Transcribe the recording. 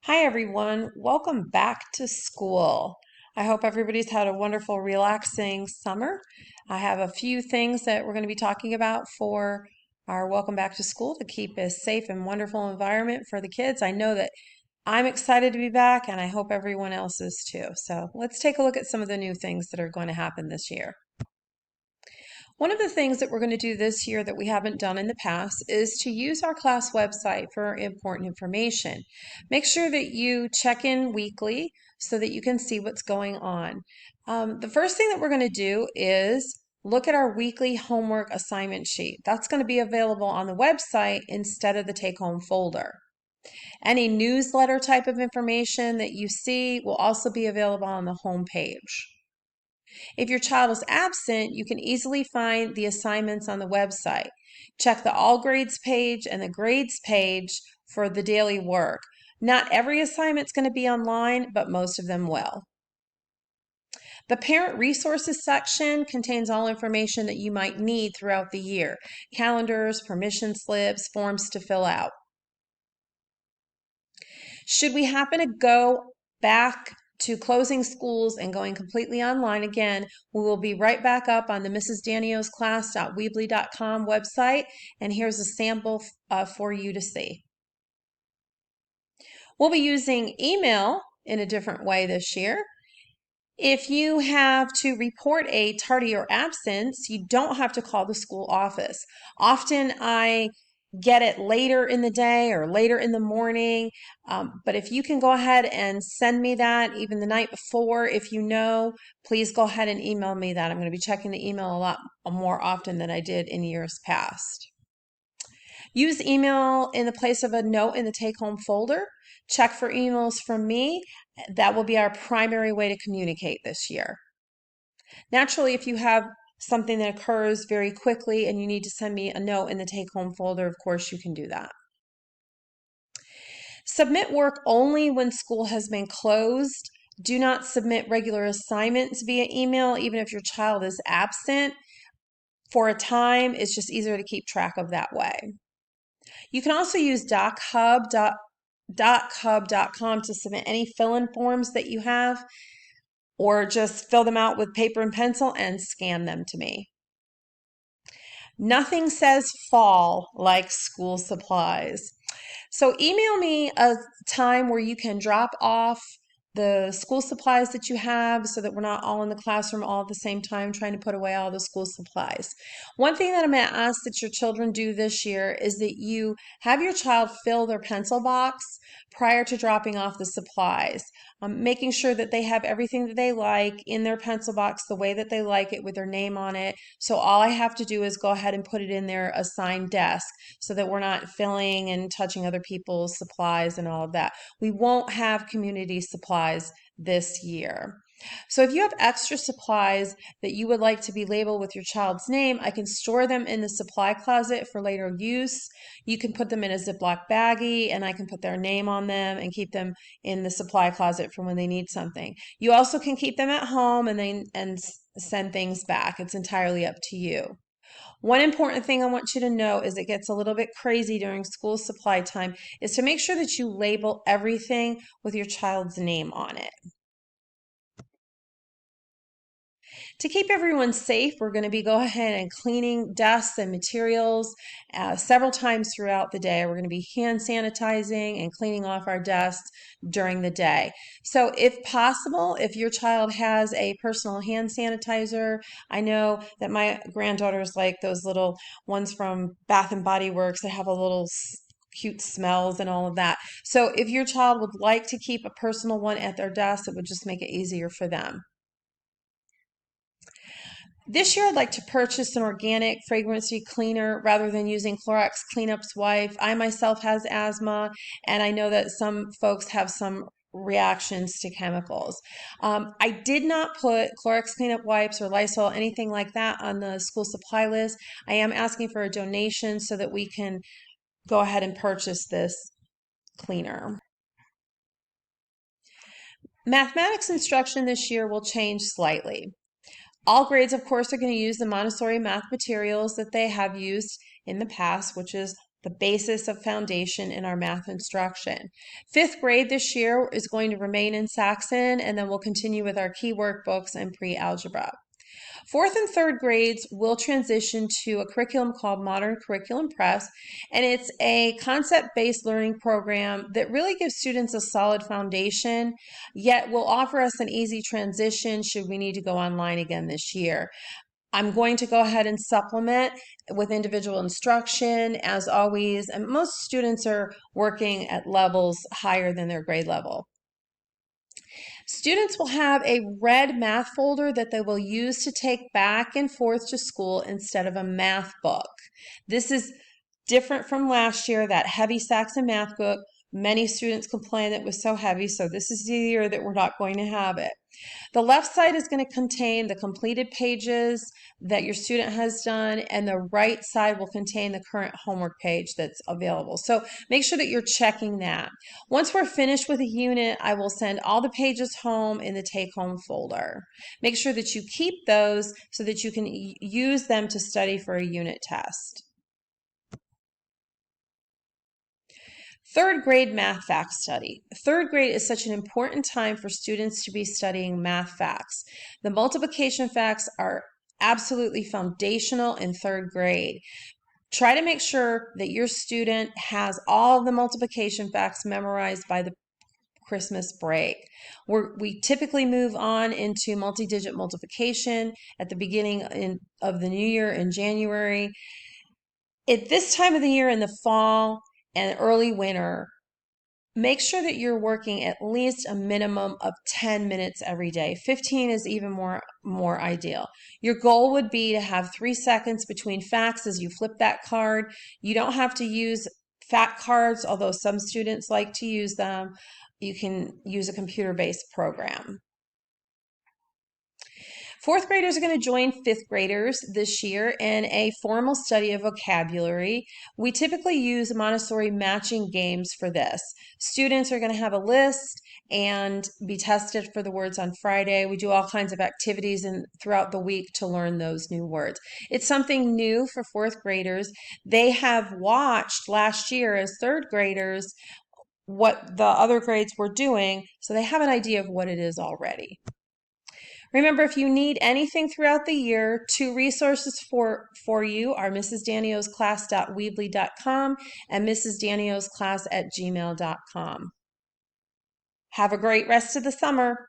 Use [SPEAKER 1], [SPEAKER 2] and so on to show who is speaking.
[SPEAKER 1] Hi, everyone. Welcome back to school. I hope everybody's had a wonderful, relaxing summer. I have a few things that we're going to be talking about for our welcome back to school to keep a safe and wonderful environment for the kids. I know that I'm excited to be back, and I hope everyone else is too. So let's take a look at some of the new things that are going to happen this year. One of the things that we're going to do this year that we haven't done in the past is to use our class website for important information. Make sure that you check in weekly so that you can see what's going on. The first thing that we're going to do is look at our weekly homework assignment sheet. That's going to be available on the website instead of the take-home folder. Any newsletter type of information that you see will also be available on the home page. If your child is absent, you can easily find the assignments on the website. Check the All Grades page and the Grades page for the daily work. Not every assignment's going to be online, but most of them will. The Parent Resources section contains all information that you might need throughout the year: calendars, permission slips, forms to fill out. Should we happen to go back to closing schools and going completely online again, we will be right back up on the mrsdaniosclass.weebly.com website, and here's a sample for you to see. We'll be using email in a different way this year. If you have to report a tardy or absence, you don't have to call the school office. Often I get it later in the day or later in the morning. But if you can go ahead and send me that even the night before, if you know, please go ahead and email me that. I'm going to be checking the email a lot more often than I did in years past. Use email in the place of a note in the take-home folder. Check for emails from me. That will be our primary way to communicate this year. Naturally, if you have something that occurs very quickly and you need to send me a note in the take-home folder, of course you can do that. Submit work only when school has been closed. Do not submit regular assignments via email, even if your child is absent for a time. It's just easier to keep track of that way. You can also use DocHub.com to submit any fill-in forms that you have, or just fill them out with paper and pencil and scan them to me. Nothing says fall like school supplies. So email me a time where you can drop off the school supplies that you have so that we're not all in the classroom all at the same time trying to put away all the school supplies. One thing that I'm going to ask that your children do this year is that you have your child fill their pencil box prior to dropping off the supplies, making sure that they have everything that they like in their pencil box the way that they like it with their name on it. So all I have to do is go ahead and put it in their assigned desk so that we're not filling and touching other people's supplies and all of that. We won't have community supplies this year. So if you have extra supplies that you would like to be labeled with your child's name, I can store them in the supply closet for later use. You can put them in a Ziploc baggie and I can put their name on them and keep them in the supply closet for when they need something. You also can keep them at home and send things back. It's entirely up to you. One important thing I want you to know is it gets a little bit crazy during school supply time is to make sure that you label everything with your child's name on it. To keep everyone safe, we're going to be go ahead and cleaning desks and materials several times throughout the day. We're going to be hand sanitizing and cleaning off our desks during the day. So if possible, if your child has a personal hand sanitizer, I know that my granddaughters like those little ones from Bath and Body Works that have a little cute smells and all of that. So if your child would like to keep a personal one at their desk, it would just make it easier for them. This year, I'd like to purchase an organic fragrance-free cleaner rather than using Clorox Cleanup's Wipe. I myself has asthma, and I know that some folks have some reactions to chemicals. I did not put Clorox Cleanup Wipes or Lysol, anything like that, on the school supply list. I am asking for a donation so that we can go ahead and purchase this cleaner. Mathematics instruction this year will change slightly. All grades, of course, are going to use the Montessori math materials that they have used in the past, which is the basis of foundation in our math instruction. Fifth grade this year is going to remain in Saxon, and then we'll continue with our key workbooks and pre-algebra. Fourth and third grades will transition to a curriculum called Modern Curriculum Press, and it's a concept-based learning program that really gives students a solid foundation, yet will offer us an easy transition should we need to go online again this year. I'm going to go ahead and supplement with individual instruction as always, and most students are working at levels higher than their grade level. Students will have a red math folder that they will use to take back and forth to school instead of a math book. This is different from last year, that heavy Saxon math book. Many students complained that it was so heavy, so this is the year that we're not going to have it. The left side is going to contain the completed pages that your student has done, and the right side will contain the current homework page that's available. So make sure that you're checking that. Once we're finished with a unit, I will send all the pages home in the take-home folder. Make sure that you keep those so that you can use them to study for a unit test. Third grade math facts study. Third grade is such an important time for students to be studying math facts. The multiplication facts are absolutely foundational in third grade. Try to make sure that your student has all the multiplication facts memorized by the Christmas break. We typically move on into multi-digit multiplication at the beginning of the new year in January. At this time of the year in the fall and early winter, make sure that you're working at least a minimum of 10 minutes every day. 15 is even more ideal. Your goal would be to have 3 seconds between facts as you flip that card. You don't have to use fact cards, although some students like to use them. You can use a computer-based program. Fourth graders are going to join fifth graders this year in a formal study of vocabulary. We typically use Montessori matching games for this. Students are going to have a list and be tested for the words on Friday. We do all kinds of activities throughout the week to learn those new words. It's something new for fourth graders. They have watched last year as third graders what the other grades were doing, so they have an idea of what it is already. Remember, if you need anything throughout the year, 2 resources for you are mrsdanielsclass.weebly.com and mrsdanielsclass@gmail.com. Have a great rest of the summer.